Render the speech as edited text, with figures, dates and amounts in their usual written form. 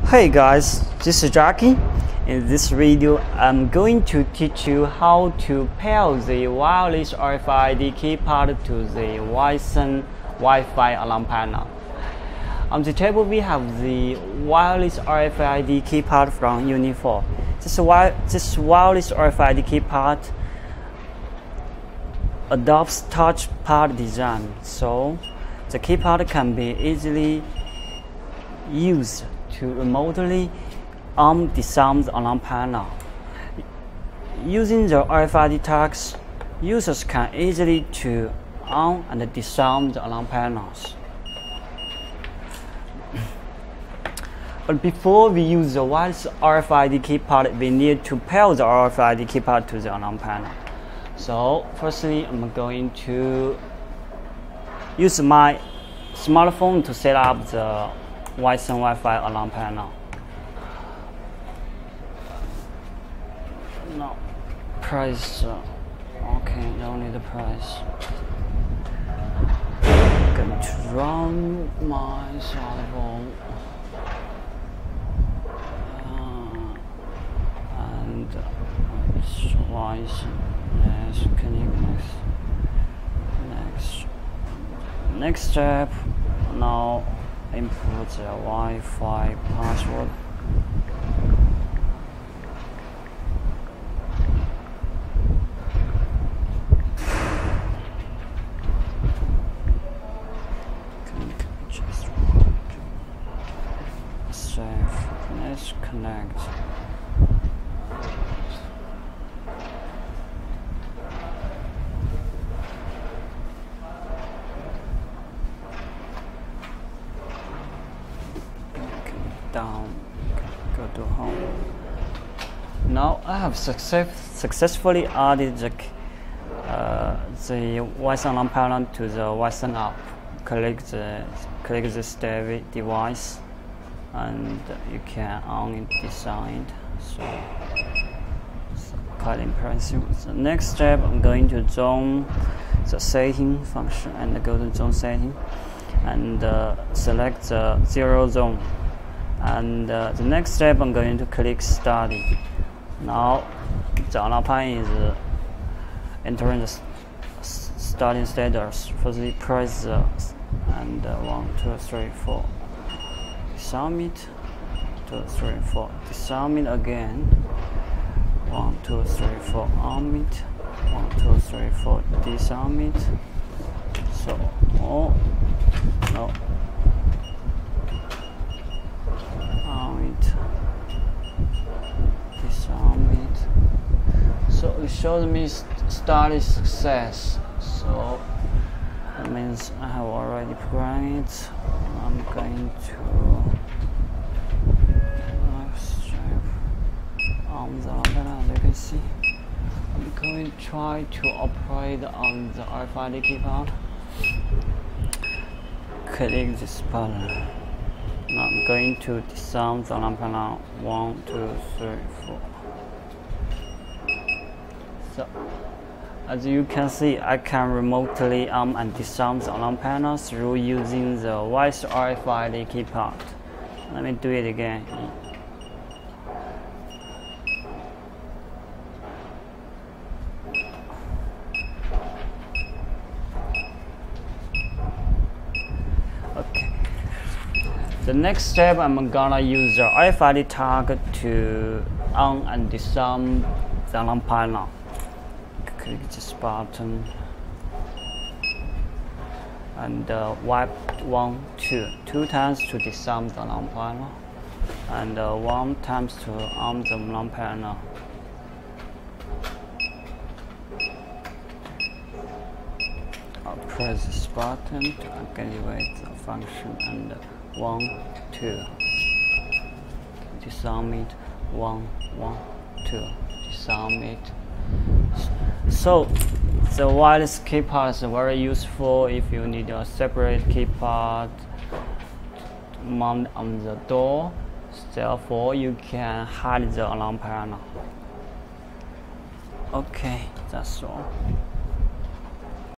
Hey guys, this is Jackie. In this video, I'm going to teach you how to pair the wireless RFID keypad to the Wisen Wi-Fi alarm panel. On the table, we have the wireless RFID keypad from Unit 4. This wireless RFID keypad adopts touchpad design, so the keypad can be easily used to remotely disarm the alarm panel. Using the RFID tags, users can easily to on and disarm the alarm panels. But before we use the wireless RFID keypad, we need to pair the RFID keypad to the alarm panel. So firstly, I'm going to use my smartphone to set up the Wisen Wi-Fi alarm panel. Now, press. Okay, no need to press. I'm going to run my smartphone and Wisen. Next step. Now input the Wi-Fi password. Save. Let's connect. Down, go to home. Now I have successfully added the Wisen alarm panel to the Wisen app. Click this device, and you can on it design. So quite impressive. The next step, I'm going to zone the setting function and go to zone setting, and select the 0 zone. And the next step, I'm going to click Study. Now the alarm panel is entering the starting status. Firstly, press the and 1, 2, 3, 4. Disarm it. 2, 3, 4. Disarm it again. 1, 2, 3, 4. Arm it. 1, 2, 3, 4. Disarm it. So, oh no. Disarm it. So it shows me started success. So that means I have already programmed it. I'm going to on the panel. You can see I'm going to try to operate on the RFID keypad. Click this button. Now I'm going to disarm the alarm panel. 1, 2, 3, 4. So, as you can see, I can remotely arm and disarm the alarm panel through using the Wisen RFID keypad. Let me do it again. The next step, I'm gonna use the RFID tag to on and disarm the alarm panel. Click this button and wipe 1, 2 times to disarm the alarm panel, and 1 time to arm the alarm panel. I'll press this button to activate the function, and 1, 2. Disarm it. 1, 1, 2. Disarm it. So the wireless keypad is very useful if you need a separate keypad to mount on the door. Therefore, you can hide the alarm panel. Okay, that's all.